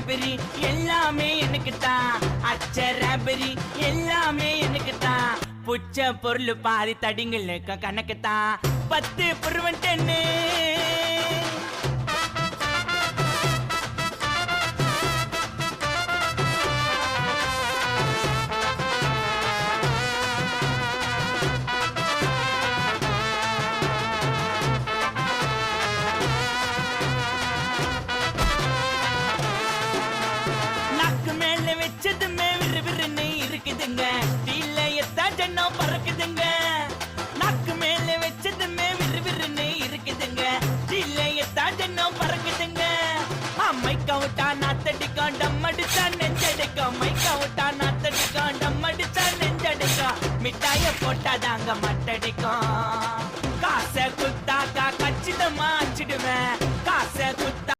Strawberry எல்லாமே எனக்கு தான். அச்ச ராபெரி எல்லாமே எனக்கு தான். புச்ச பொருள் பாதி தடிங்களுக்கு கணக்கு தான். 10 புருவன் 10. வச்சதுமே விறுவிறுன்னு இருக்குதுங்க. டீல எத்தா ஜன்னம் பறக்குதுங்க. நாக்கு மேல வச்சதுமே விறுவிறுன்னு இருக்குதுங்க. டீல எத்தா ஜன்னம் பறக்குதுங்க. மைக்கா விட்டா நாத்தடிக்கும், டம் அடிச்சா நெஞ்சடிக்கும். மைக்கா விட்டா நாத்தடிக்கும், டம் அடிச்சா நெஞ்சடிக்கும். மிட்டாய போட்டாதாங்க மட்டடிக்கும்.